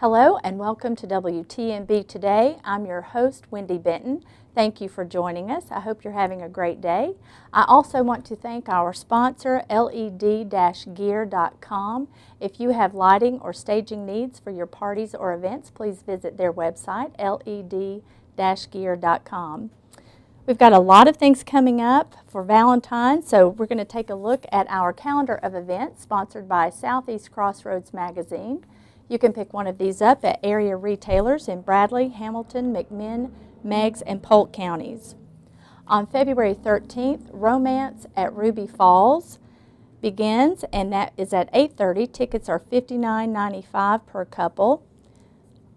Hello and welcome to WTNB Today. I'm your host, Wendy Benton. Thank you for joining us. I hope you're having a great day. I also want to thank our sponsor, led-gear.com. If you have lighting or staging needs for your parties or events, please visit their website, led-gear.com. We've got a lot of things coming up for Valentine's, so we're going to take a look at our calendar of events sponsored by Southeast Crossroads Magazine. You can pick one of these up at area retailers in Bradley, Hamilton, McMinn, Meigs, and Polk counties. On February 13th, Romance at Ruby Falls begins, and that is at 8:30. Tickets are $59.95 per couple.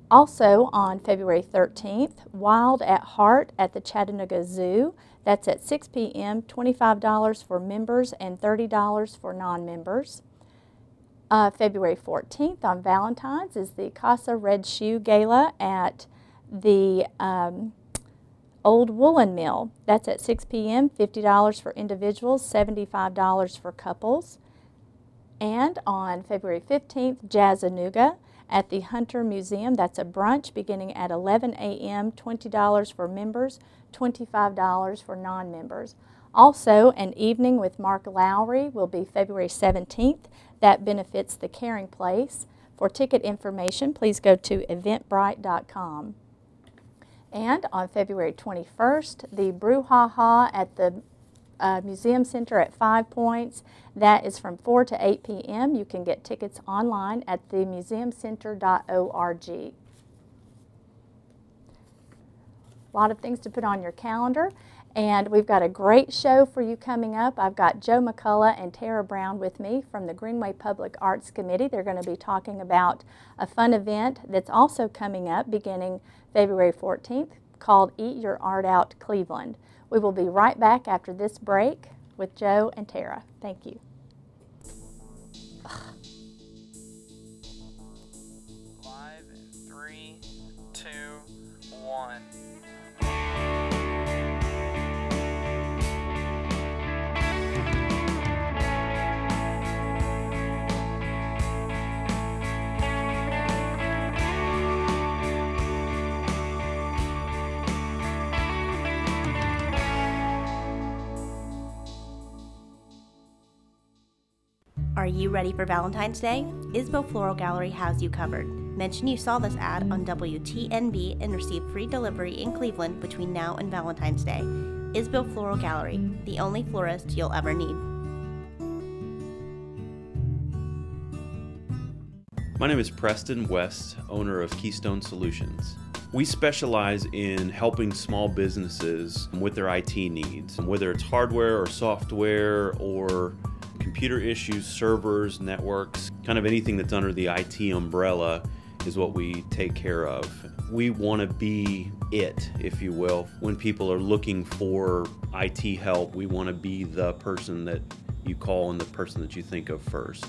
Also on February 13th, Wild at Heart at the Chattanooga Zoo. That's at 6 p.m., $25 for members and $30 for non-members. February 14th on Valentine's is the Casa Red Shoe Gala at the Old Woolen Mill. That's at 6 p.m., $50 for individuals, $75 for couples. And on February 15th, Jazzanooga at the Hunter Museum. That's a brunch beginning at 11 a.m., $20 for members, $25 for non-members. Also, an evening with Mark Lowry will be February 17th. That benefits the Caring Place. For ticket information, please go to eventbrite.com. And on February 21st, the Brouhaha at the Museum Center at 5 Points. That is from 4 to 8 p.m. You can get tickets online at themuseumcenter.org. A lot of things to put on your calendar. And we've got a great show for you coming up. I've got Joe McCullough and Tara Brown with me from the Greenway Public Arts Committee. They're going to be talking about a fun event that's also coming up beginning February 14th called Eat Your Art Out Cleveland. We will be right back after this break with Joe and Tara. Thank you. 5, 3, 2, 1. Are you ready for Valentine's Day? Isbell Floral Gallery has you covered. Mention you saw this ad on WTNB and receive free delivery in Cleveland between now and Valentine's Day. Isbell Floral Gallery, the only florist you'll ever need. My name is Preston West, owner of Keystone Solutions. We specialize in helping small businesses with their IT needs, whether it's hardware or software or computer issues, servers, networks, kind of anything that's under the IT umbrella is what we take care of. We want to be it, if you will. When people are looking for IT help, we want to be the person that you call and the person that you think of first.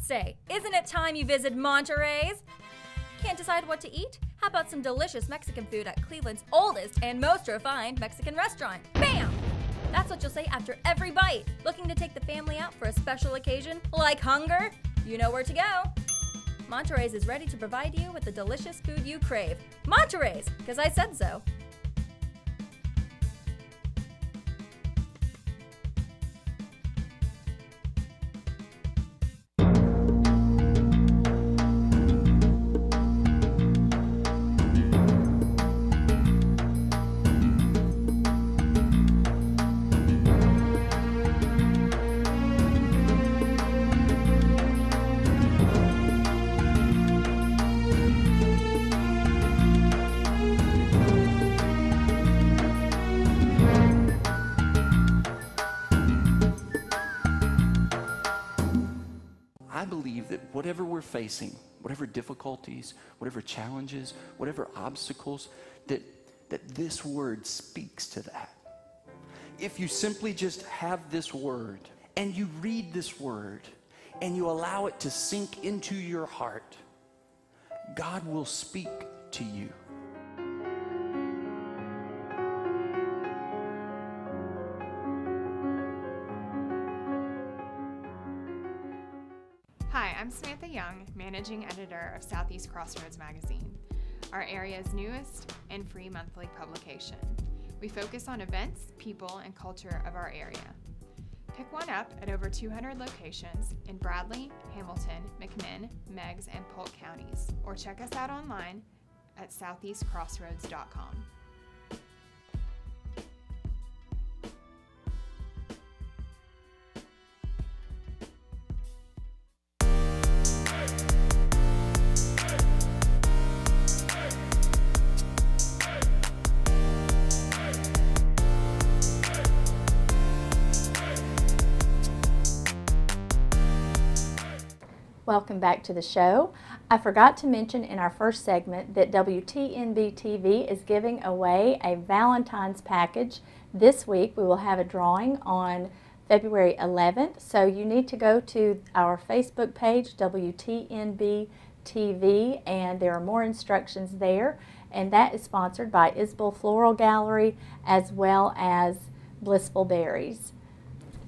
Say, isn't it time you visit Monterey's? Can't decide what to eat? How about some delicious Mexican food at Cleveland's oldest and most refined Mexican restaurant? Bam! That's what you'll say after every bite. Looking to take the family out for a special occasion, like hunger? You know where to go. Monterey's is ready to provide you with the delicious food you crave. Monterey's, because I said so. I believe that whatever we're facing, whatever difficulties, whatever challenges, whatever obstacles, that this word speaks to that. If you simply just have this word and you read this word and you allow it to sink into your heart, God will speak to you. Hi, I'm Samantha Young, Managing Editor of Southeast Crossroads Magazine, our area's newest and free monthly publication. We focus on events, people, and culture of our area. Pick one up at over 200 locations in Bradley, Hamilton, McMinn, Meigs, and Polk counties, or check us out online at southeastcrossroads.com. Welcome back to the show. I forgot to mention in our first segment that WTNB TV is giving away a Valentine's package. This week we will have a drawing on February 11th, so you need to go to our Facebook page, WTNB TV, and there are more instructions there, and that is sponsored by Isbell Floral Gallery as well as Blissful Berries.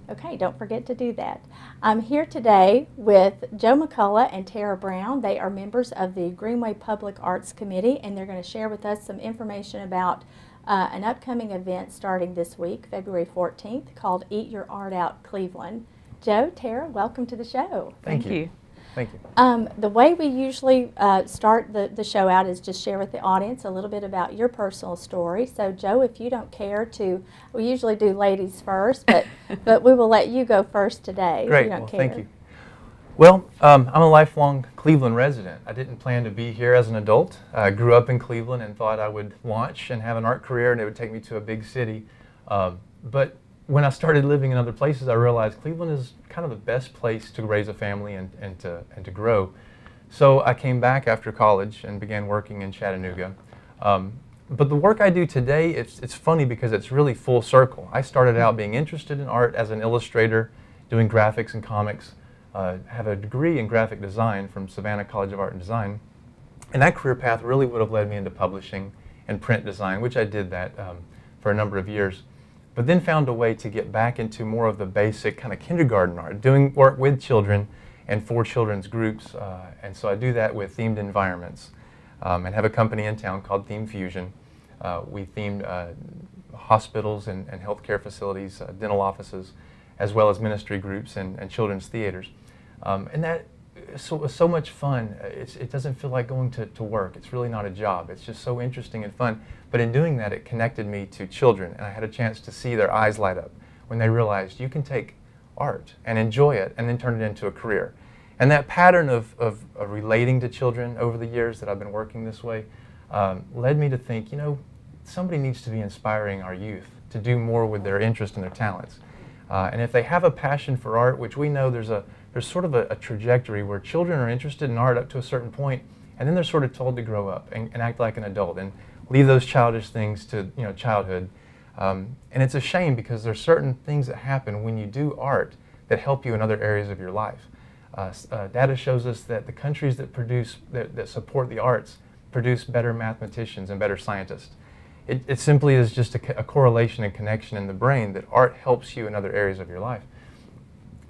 Okay, don't forget to do that. I'm here today with Joe McCullough and Tara Brown. They are members of the Greenway Public Arts Committee, and they're going to share with us some information about an upcoming event starting this week, February 14th, called Eat Your Art Out Cleveland. Joe, Tara, welcome to the show. Thank you. Thank you. The way we usually start the show out is just share with the audience a little bit about your personal story. So, Joe, if you don't care to, we usually do ladies first, but we will let you go first today. Great. If you don't Well, care. thank you. Well, I'm a lifelong Cleveland resident. I didn't plan to be here as an adult. I grew up in Cleveland and thought I would launch and have an art career and it would take me to a big city. But when I started living in other places, I realized Cleveland is kind of the best place to raise a family and to grow. So I came back after college and began working in Chattanooga. But the work I do today, it's funny because it's really full circle. I started out being interested in art as an illustrator, doing graphics and comics. Have a degree in graphic design from Savannah College of Art and Design. And that career path really would have led me into publishing and print design, which I did that for a number of years. But then found a way to get back into more of the basic kind of kindergarten art, doing work with children and for children's groups. And so I do that with themed environments and have a company in town called Theme Fusion. We themed hospitals and healthcare facilities, dental offices, as well as ministry groups and children's theaters. And that was so much fun. It doesn't feel like going to work. It's really not a job. It's just so interesting and fun. But in doing that, it connected me to children, and I had a chance to see their eyes light up when they realized you can take art and enjoy it and then turn it into a career. And that pattern of relating to children over the years that I've been working this way led me to think, you know, somebody needs to be inspiring our youth to do more with their interest and their talents. And if they have a passion for art, which we know there's sort of a trajectory where children are interested in art up to a certain point, and then they're sort of told to grow up and act like an adult and leave those childish things to childhood. And it's a shame because there's certain things that happen when you do art that help you in other areas of your life. Data shows us that the countries that support the arts produce better mathematicians and better scientists. It simply is just a correlation and connection in the brain that art helps you in other areas of your life.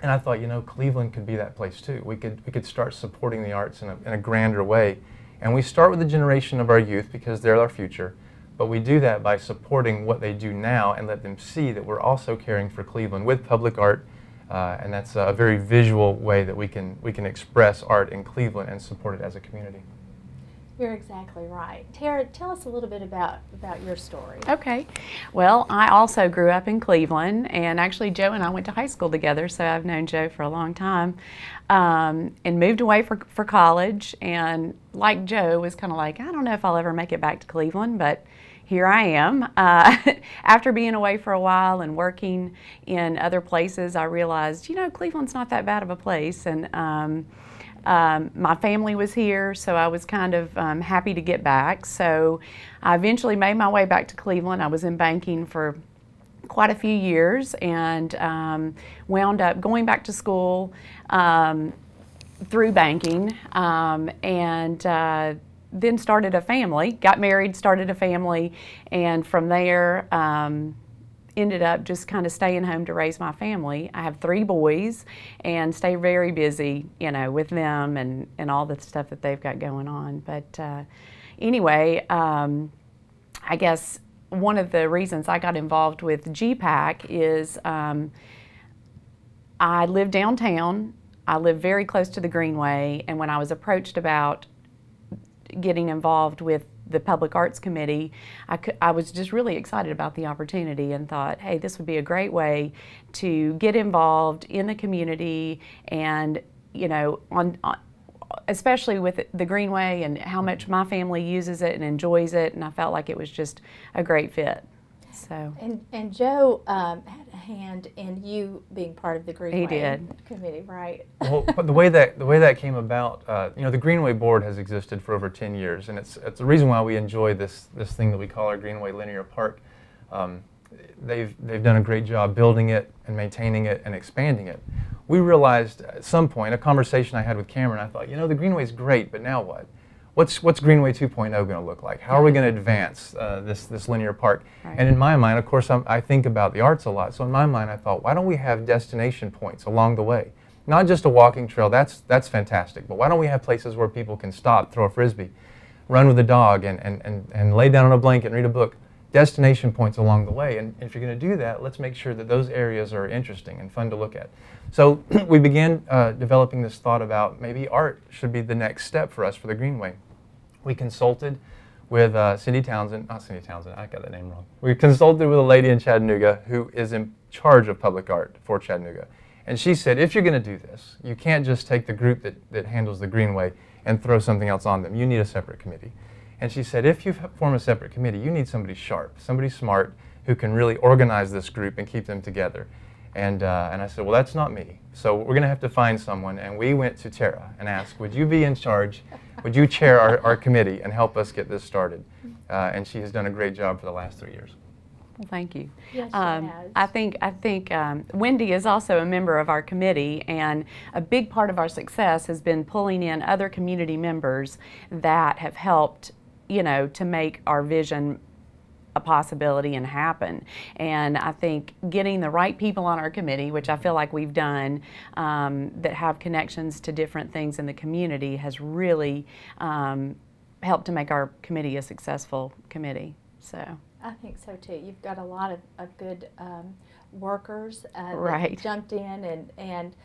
And I thought, you know, Cleveland could be that place too. We could start supporting the arts in a grander way. And we start with the generation of our youth because they're our future. But we do that by supporting what they do now and let them see that we're also caring for Cleveland with public art. And that's a very visual way that we can express art in Cleveland and support it as a community. You're exactly right. Tara, tell us a little bit about your story. Okay. Well, I also grew up in Cleveland, and actually Joe and I went to high school together, so I've known Joe for a long time, and moved away for college, and like Joe, was kind of like, I don't know if I'll ever make it back to Cleveland, but here I am. After being away for a while and working in other places, I realized, you know, Cleveland's not that bad of a place, and my family was here, so I was kind of happy to get back. So I eventually made my way back to Cleveland. I was in banking for quite a few years and wound up going back to school through banking and then started a family, got married, started a family, and from there ended up just kind of staying home to raise my family. I have 3 boys and stay very busy, you know, with them and all the stuff that they've got going on. But anyway, I guess one of the reasons I got involved with GPAC is I live downtown. I live very close to the Greenway, and when I was approached about getting involved with the Public Arts Committee, I was just really excited about the opportunity and thought, hey, this would be a great way to get involved in the community and, you know, especially with the Greenway and how much my family uses it and enjoys it, and I felt like it was just a great fit. So. And Joe had a hand in you being part of the Greenway Committee, right? Well, but the way that came about, you know, the Greenway Board has existed for over 10 years, and it's the reason why we enjoy this thing that we call our Greenway Linear Park. They've done a great job building it and maintaining it and expanding it. We realized at some point, a conversation I had with Cameron, I thought, you know, the Greenway's great, but now what? What's Greenway 2.0 going to look like? How are we going to advance this linear park? Right. And in my mind, of course, I think about the arts a lot. So in my mind, I thought, why don't we have destination points along the way? Not just a walking trail, that's fantastic, but why don't we have places where people can stop, throw a Frisbee, run with a dog, and lay down on a blanket and read a book? Destination points along the way. And if you're going to do that, let's make sure that those areas are interesting and fun to look at. So we began developing this thought about maybe art should be the next step for us for the Greenway. We consulted with Cindy Townsend, not Cindy Townsend, I got that name wrong. We consulted with a lady in Chattanooga who is in charge of public art for Chattanooga. And she said, if you're going to do this, you can't just take the group that handles the Greenway and throw something else on them. You need a separate committee. And she said, if you form a separate committee, you need somebody sharp, somebody smart who can really organize this group and keep them together. And I said, well, that's not me. So we're going to have to find someone. And we went to Tara and asked, would you be in charge? Would you chair our committee and help us get this started? And she has done a great job for the last 3 years. Well, thank you. Yes, she has. I think Wendy is also a member of our committee, and a big part of our success has been pulling in other community members that have helped, you know, to make our vision a possibility and happen. And I think getting the right people on our committee, which I feel like we've done, that have connections to different things in the community, has really helped to make our committee a successful committee. So I think so too. You've got a lot of good workers right. that jumped in and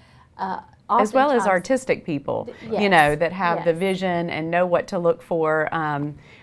as well as artistic people, yes, you know, that have yes. the vision and know what to look for,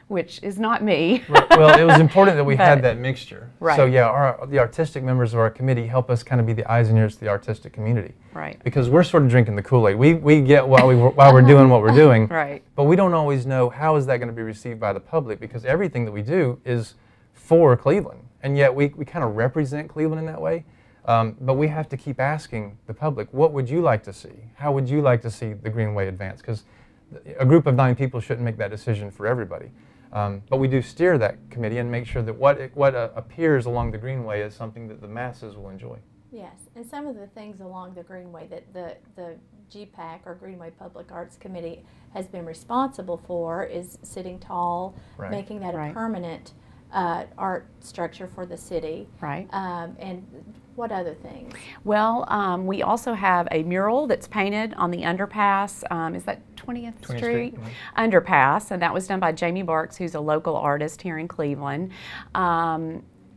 which is not me. Right. Well, it was important that we had that mixture. Right. So yeah, the artistic members of our committee help us kind of be the eyes and ears to the artistic community. Right. Because we're sort of drinking the Kool-Aid. We get while we're doing what we're doing. Right. But we don't always know how is that going to be received by the public, because everything that we do is for Cleveland, and yet we kind of represent Cleveland in that way. But we have to keep asking the public, what would you like to see? How would you like to see the Greenway advance? Because a group of 9 people shouldn't make that decision for everybody. But we do steer that committee and make sure that what appears along the Greenway is something that the masses will enjoy. Yes, and some of the things along the Greenway that the GPAC, or Greenway Public Arts Committee, has been responsible for is sitting tall, right. making that right. a permanent art structure for the city. Right. And what other things? Well, we also have a mural that's painted on the underpass. Is that 20th Street? Mm-hmm. Underpass, and that was done by Jamie Barks, who's a local artist here in Cleveland.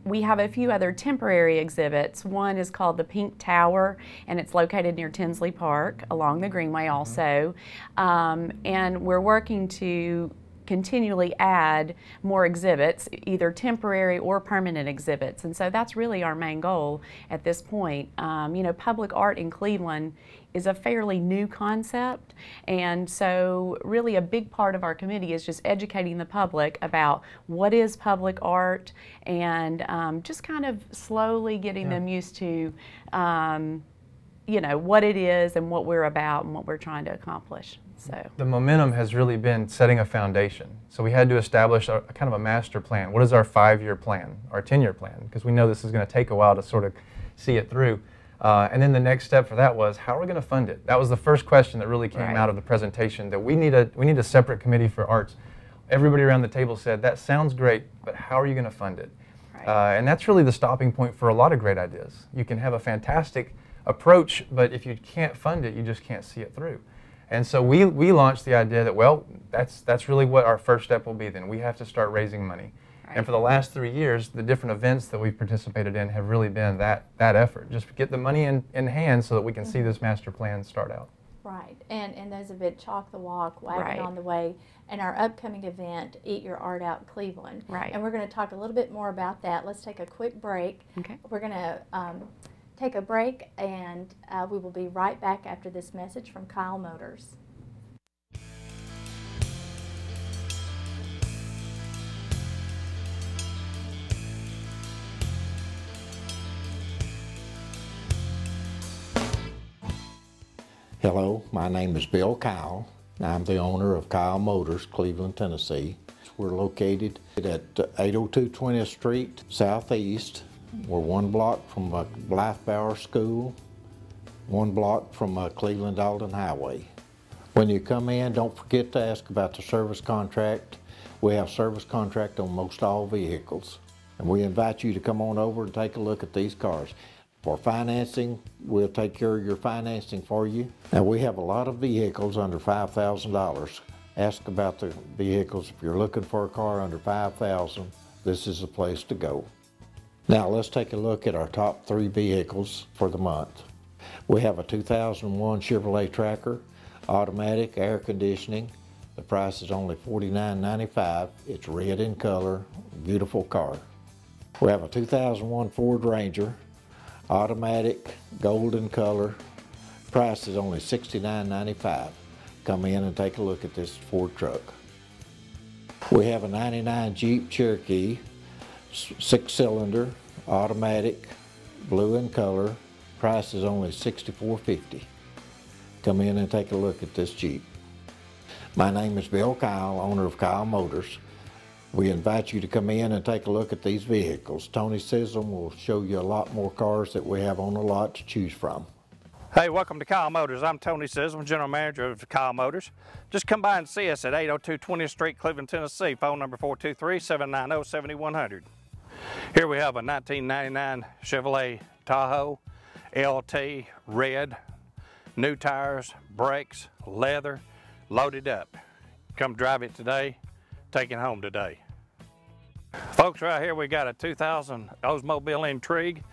We have a few other temporary exhibits. One is called the Pink Tower, and it's located near Tinsley Park along the Greenway also. And we're working to continually add more exhibits, either temporary or permanent exhibits. And so that's really our main goal at this point. You know, public art in Cleveland is a fairly new concept, and so really a big part of our committee is just educating the public about what is public art, and just kind of slowly getting them used to you know, what it is and what we're about and what we're trying to accomplish. So the momentum has really been setting a foundation. So we had to establish a kind of a master plan. What is our 5-year plan, our 10-year plan? Because we know this is going to take a while to sort of see it through. And then the next step for that was, how are we going to fund it? That was the first question that really came out of the presentation, that we need a separate committee for arts. Everybody around the table said, that sounds great, but how are you going to fund it? Right. And that's really the stopping point for a lot of great ideas. You can have a fantastic approach, but if you can't fund it, you just can't see it through. And so we launched the idea that, well, that's really what our first step will be then. We have to start raising money. Right. And for the last 3 years, the different events that we've participated in have really been that effort. Just get the money in hand so that we can see this master plan start out. Right, and those have been Chalk the Walk, Wagon Right. on the Way, and our upcoming event, Eat Your Art Out Cleveland. Right. And we're going to talk a little bit more about that. Let's take a quick break. Okay. We're going to take a break, and we will be right back after this message from Kyle Motors. Hello, my name is Bill Kyle. I'm the owner of Kyle Motors, Cleveland, Tennessee. We're located at 802 20th Street Southeast. We're 1 block from Blythe-Bauer School, 1 block from Cleveland-Alden Highway. When you come in, don't forget to ask about the service contract. We have service contract on most all vehicles. And we invite you to come on over and take a look at these cars. For financing, we'll take care of your financing for you. Now, we have a lot of vehicles under $5,000. Ask about the vehicles. If you're looking for a car under $5,000, this is the place to go. Now, let's take a look at our top 3 vehicles for the month. We have a 2001 Chevrolet Tracker, automatic, air conditioning. The price is only $49.95. It's red in color, beautiful car. We have a 2001 Ford Ranger, automatic, golden color. Price is only $69.95. Come in and take a look at this Ford truck. We have a 99 Jeep Cherokee, 6-cylinder, automatic, blue in color. Price is only $64.50. Come in and take a look at this Jeep. My name is Bill Kyle, owner of Kyle Motors. We invite you to come in and take a look at these vehicles. Tony Sissom will show you a lot more cars that we have on the lot to choose from. Hey, welcome to Kyle Motors. I'm Tony Sissom, General Manager of Kyle Motors. Just come by and see us at 802 20th Street, Cleveland, Tennessee. Phone number 423-790-7100. Here we have a 1999 Chevrolet Tahoe, LT, red, new tires, brakes, leather, loaded up. Come drive it today. Take it home today. Folks, right here we got a 2000 Oldsmobile Intrigue,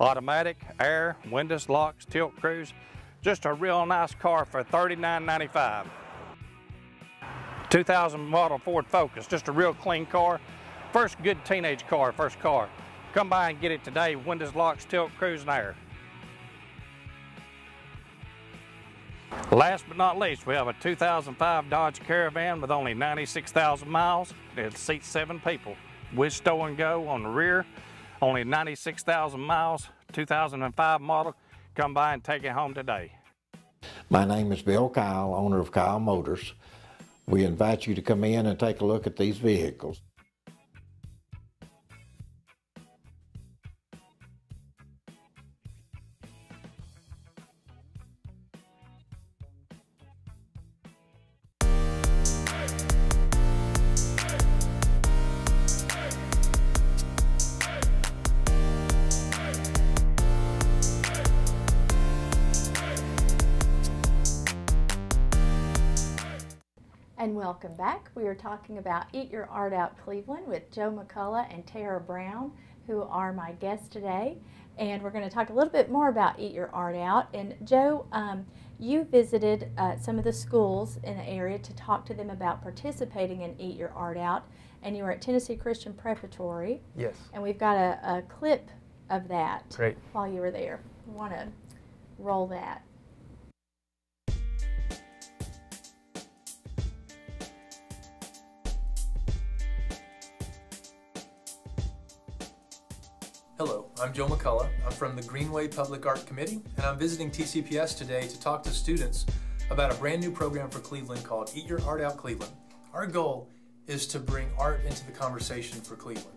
automatic, air, windows, locks, tilt cruise. Just a real nice car for $39.95. 2000 model Ford Focus, just a real clean car. First good teenage car, first car. Come by and get it today, windows, locks, tilt cruise, and air. Last but not least, we have a 2005 Dodge Caravan with only 96,000 miles. It seats 7 people. With stow and go on the rear, only 96,000 miles, 2005 model. Come by and take it home today. My name is Bill Kyle, owner of Kyle Motors. We invite you to come in and take a look at these vehicles. And welcome back. We are talking about Eat Your Art Out Cleveland with Joe McCullough and Tara Brown, who are my guests today. And we're going to talk a little bit more about Eat Your Art Out. And Joe, you visited some of the schools in the area to talk to them about participating in Eat Your Art Out. And you were at Tennessee Christian Preparatory. Yes. And we've got a clip of that. Great. While you were there. We want to roll that. Hello, I'm Joe McCullough. I'm from the Greenway Public Art Committee, and I'm visiting TCPS today to talk to students about a brand new program for Cleveland called Eat Your Art Out Cleveland. Our goal is to bring art into the conversation for Cleveland.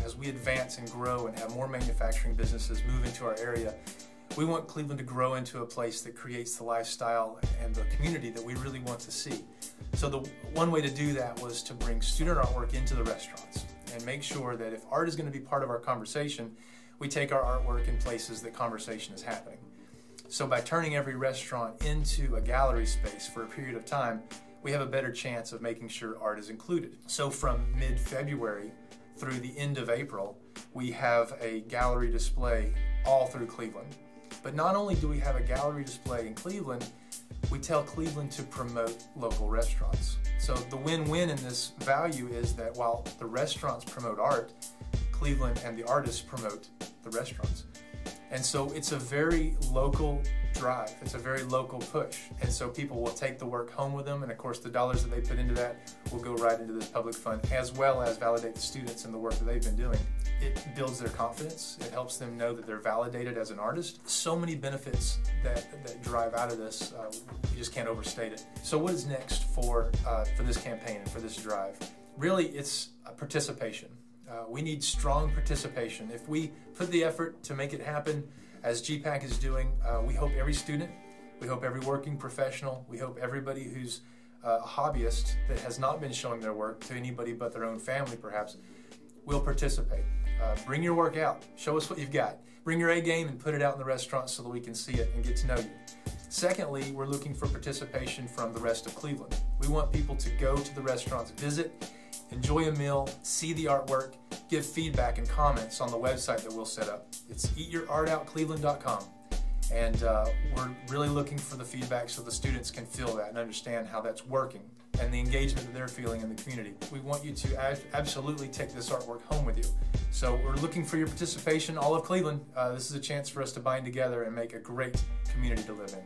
As we advance and grow and have more manufacturing businesses move into our area, we want Cleveland to grow into a place that creates the lifestyle and the community that we really want to see. So the one way to do that was to bring student artwork into the restaurants. and make sure that if art is going to be part of our conversation, we take our artwork in places that conversation is happening. So by turning every restaurant into a gallery space for a period of time, we have a better chance of making sure art is included. So from mid-February through the end of April, we have a gallery display all through Cleveland. But not only do we have a gallery display in Cleveland, we tell Cleveland to promote local restaurants. So the win-win in this value is that while the restaurants promote art, Cleveland and the artists promote the restaurants. And so it's a very local drive. It's a very local push. And so people will take the work home with them, and of course the dollars that they put into that will go right into this public fund, as well as validate the students and the work that they've been doing. It builds their confidence. It helps them know that they're validated as an artist. So many benefits that drive out of this, you just can't overstate it. So what is next for this campaign and for this drive? Really, it's participation. We need strong participation. If we put the effort to make it happen, as GPAC is doing, we hope every student, we hope every working professional, we hope everybody who's a hobbyist that has not been showing their work to anybody but their own family perhaps, will participate. Bring your work out. Show us what you've got. Bring your A game and put it out in the restaurant so that we can see it and get to know you. Secondly, we're looking for participation from the rest of Cleveland. We want people to go to the restaurants, visit, enjoy a meal, see the artwork, give feedback and comments on the website that we'll set up. It's eatyourartoutcleveland.com. And we're really looking for the feedback so the students can feel that and understand how that's working and the engagement that they're feeling in the community. We want you to absolutely take this artwork home with you. So we're looking for your participation, all of Cleveland. This is a chance for us to bind together and make a great community to live in.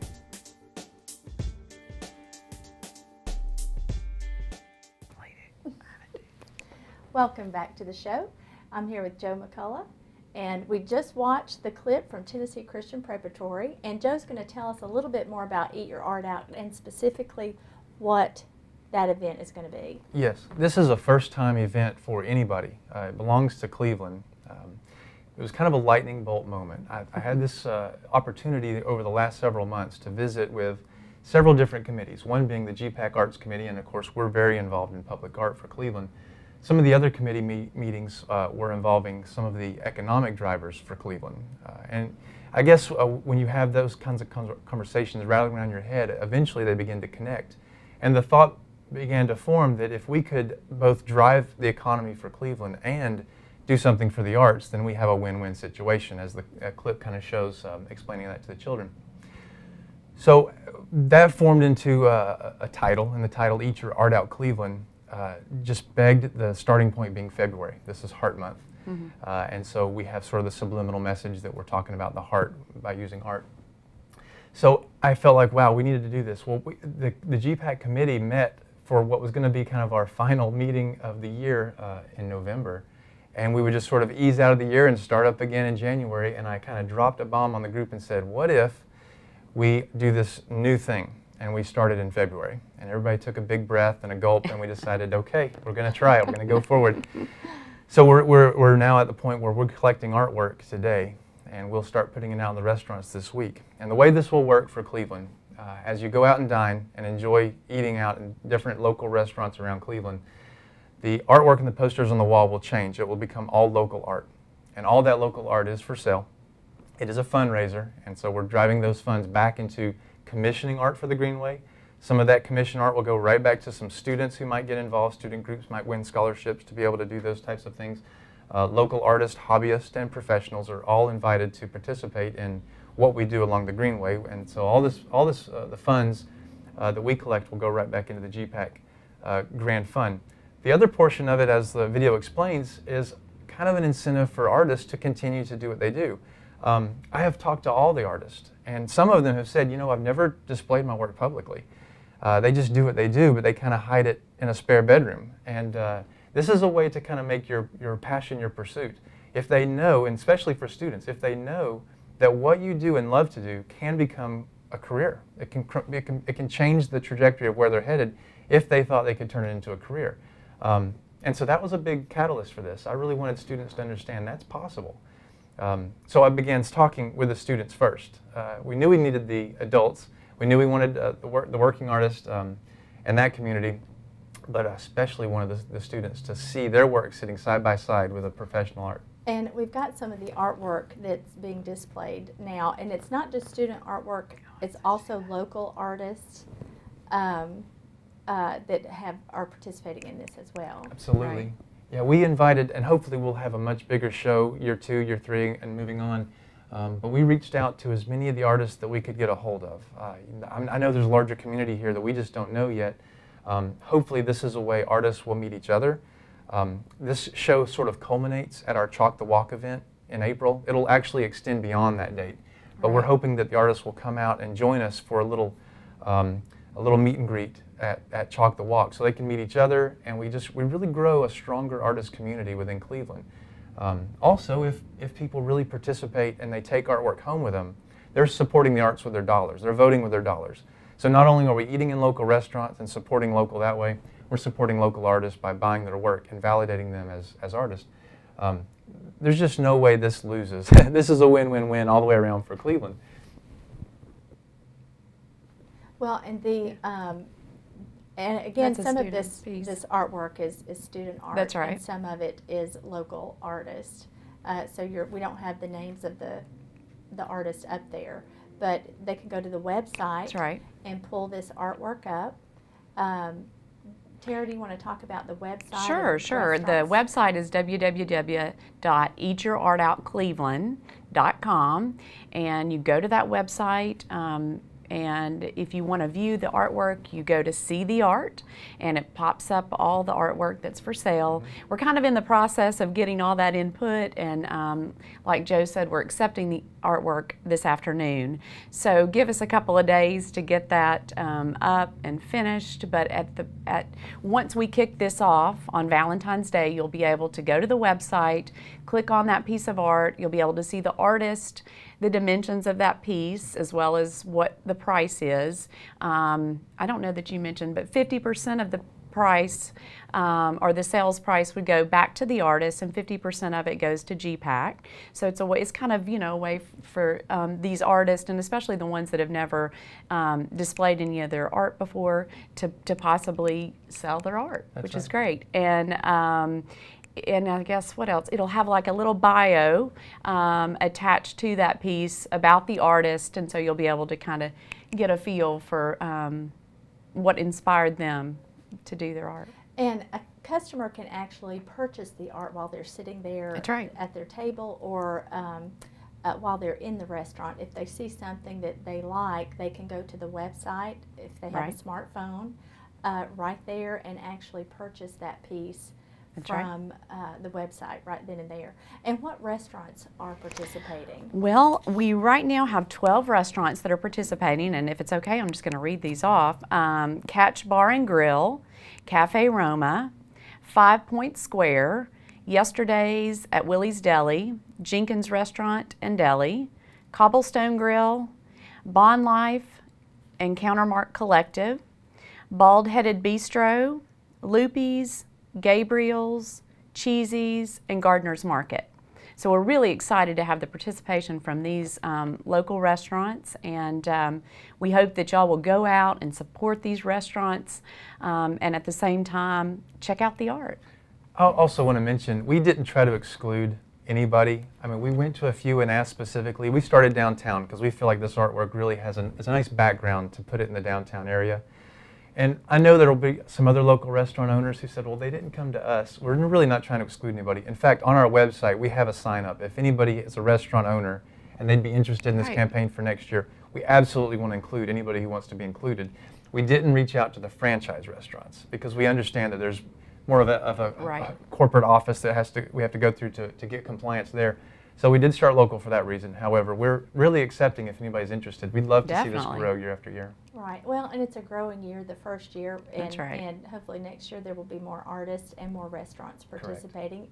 Welcome back to the show. I'm here with Joe McCullough, and we just watched the clip from Tennessee Christian Preparatory, and Joe's going to tell us a little bit more about Eat Your Art Out and specifically what that event is going to be. Yes, this is a first-time event for anybody. It belongs to Cleveland. It was kind of a lightning bolt moment. I had this opportunity over the last several months to visit with several different committees, one being the GPAC Arts Committee, and of course we're very involved in public art for Cleveland. Some of the other committee meetings were involving some of the economic drivers for Cleveland. And I guess when you have those kinds of conversations rattling around your head, eventually they begin to connect. And the thought began to form that if we could both drive the economy for Cleveland and do something for the arts, then we have a win-win situation, as the clip kind of shows, explaining that to the children. So that formed into a title, and the title, Eat Your Art Out Cleveland, just begged the starting point being February. This is Heart Month. Mm-hmm. And so we have sort of the subliminal message that we're talking about the heart by using art. So I felt like, wow, we needed to do this. Well, the GPAC committee met for what was going to be kind of our final meeting of the year in November. And we would just sort of ease out of the year and start up again in January. And I kind of dropped a bomb on the group and said, what if we do this new thing? And we started in February. And everybody took a big breath and a gulp, and we decided, okay, we're going to try it. We're going to go forward. So we're now at the point where we're collecting artwork today, and we'll start putting it out in the restaurants this week. And the way this will work for Cleveland, as you go out and dine and enjoy eating out in different local restaurants around Cleveland, the artwork and the posters on the wall will change. It will become all local art. And all that local art is for sale. It is a fundraiser, and so we're driving those funds back into commissioning art for the Greenway. Some of that commission art will go right back to some students who might get involved. Student groups might win scholarships to be able to do those types of things. Local artists, hobbyists, and professionals are all invited to participate in what we do along the Greenway. And so the funds that we collect will go right back into the GPAC Grand Fund. The other portion of it, as the video explains, is kind of an incentive for artists to continue to do what they do. I have talked to all the artists, and some of them have said, you know, I've never displayed my work publicly. They just do what they do, but they kind of hide it in a spare bedroom. And this is a way to kind of make your passion your pursuit. If they know, and especially for students, if they know that what you do and love to do can become a career. It can change the trajectory of where they're headed if they thought they could turn it into a career. And so that was a big catalyst for this. I really wanted students to understand that's possible. So I began talking with the students first. We knew we needed the adults. We knew we wanted the working artists and that community. but especially wanted the students to see their work sitting side by side with a professional art. And we've got some of the artwork that's being displayed now, and it's not just student artwork, it's also local artists that are participating in this as well. Absolutely. Right. Yeah, we invited, and hopefully we'll have a much bigger show year 2, year 3, and moving on. But we reached out to as many of the artists that we could get a hold of. I know there's a larger community here that we just don't know yet. Hopefully this is a way artists will meet each other. This show sort of culminates at our Chalk the Walk event in April. It'll actually extend beyond that date. But we're hoping that the artists will come out and join us for a little meet and greet at Chalk the Walk, so they can meet each other, and we really grow a stronger artist community within Cleveland. Also, if people really participate and they take artwork home with them, they're supporting the arts with their dollars. They're voting with their dollars. So not only are we eating in local restaurants and supporting local that way, we're supporting local artists by buying their work and validating them as artists. There's just no way this loses. This is a win-win-win all the way around for Cleveland. Well, and and again, some of this artwork is student art. That's right. And some of it is local artists. So we don't have the names of the artists up there, but they can go to the website. That's right. And pull this artwork up. Tara, do you want to talk about the website? Sure. The website is www.eatyourartoutcleveland.com, and you go to that website. And if you want to view the artwork, you go to See the Art, and it pops up all the artwork that's for sale. We're kind of in the process of getting all that input, and like Joe said, we're accepting the artwork this afternoon. So give us a couple of days to get that up and finished, but once we kick this off on Valentine's Day, you'll be able to go to the website, click on that piece of art, you'll be able to see the artist, the dimensions of that piece, as well as what the price is. I don't know that you mentioned, but 50% of the price or the sales price would go back to the artist, and 50% of it goes to GPAC. So it's kind of a way for these artists, and especially the ones that have never displayed any of their art before, to possibly sell their art, which is great. And I guess what else? It'll have like a little bio attached to that piece about the artist, and so you'll be able to kind of get a feel for what inspired them to do their art. And a customer can actually purchase the art while they're sitting there at their table, or while they're in the restaurant. If they see something that they like, they can go to the website if they have a smartphone right there and actually purchase that piece from the website right then and there. And what restaurants are participating? Well, we right now have 12 restaurants that are participating, and if it's okay, I'm just going to read these off. Catch Bar and Grill, Cafe Roma, 5 Point Square, Yesterday's at Willie's Deli, Jenkins Restaurant and Deli, Cobblestone Grill, Bond Life and Countermark Collective, Bald Headed Bistro, Loopy's, Gabriel's, Cheesy's, and Gardner's Market. So we're really excited to have the participation from these local restaurants, and we hope that y'all will go out and support these restaurants, and at the same time check out the art. I also want to mention, we didn't try to exclude anybody. I mean, we went to a few and asked specifically. We started downtown because we feel like this artwork really has a nice background to put it in the downtown area. And I know there will be some other local restaurant owners who said, well, they didn't come to us. We're really not trying to exclude anybody. In fact, on our website, we have a sign up. If anybody is a restaurant owner and they'd be interested in this campaign for next year, we absolutely want to include anybody who wants to be included. We didn't reach out to the franchise restaurants because we understand that there's more of a corporate office that we have to go through to get compliance there. So we did start local for that reason. However, we're really accepting if anybody's interested. We'd love to see this grow year after year. Right. Well, and it's a growing year the first year, and, That's right. and hopefully next year there will be more artists and more restaurants participating.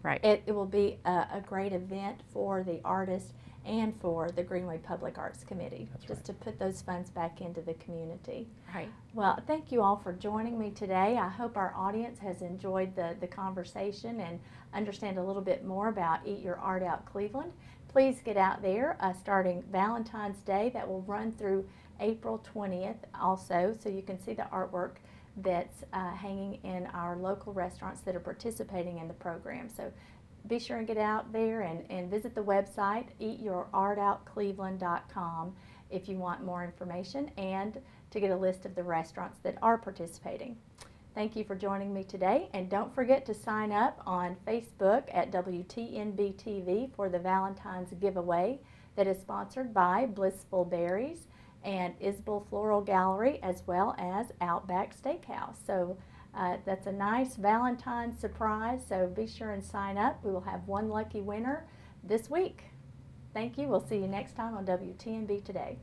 Correct. And it will be a great event for the artists and for the Greenway Public Arts Committee, to put those funds back into the community. Right. Well, thank you all for joining me today. I hope our audience has enjoyed the conversation and understand a little bit more about Eat Your Art Out Cleveland. Please get out there starting Valentine's Day. That will run through April 20th also, so you can see the artwork that's hanging in our local restaurants that are participating in the program. So be sure and get out there and visit the website, eatyourartoutcleveland.com, if you want more information and to get a list of the restaurants that are participating. Thank you for joining me today, and don't forget to sign up on Facebook at WTNB TV for the Valentine's giveaway that is sponsored by Blissful Berries and Isbell Floral Gallery, as well as Outback Steakhouse. So that's a nice Valentine's surprise, so be sure and sign up. We will have one lucky winner this week. Thank you. We'll see you next time on WTNB Today.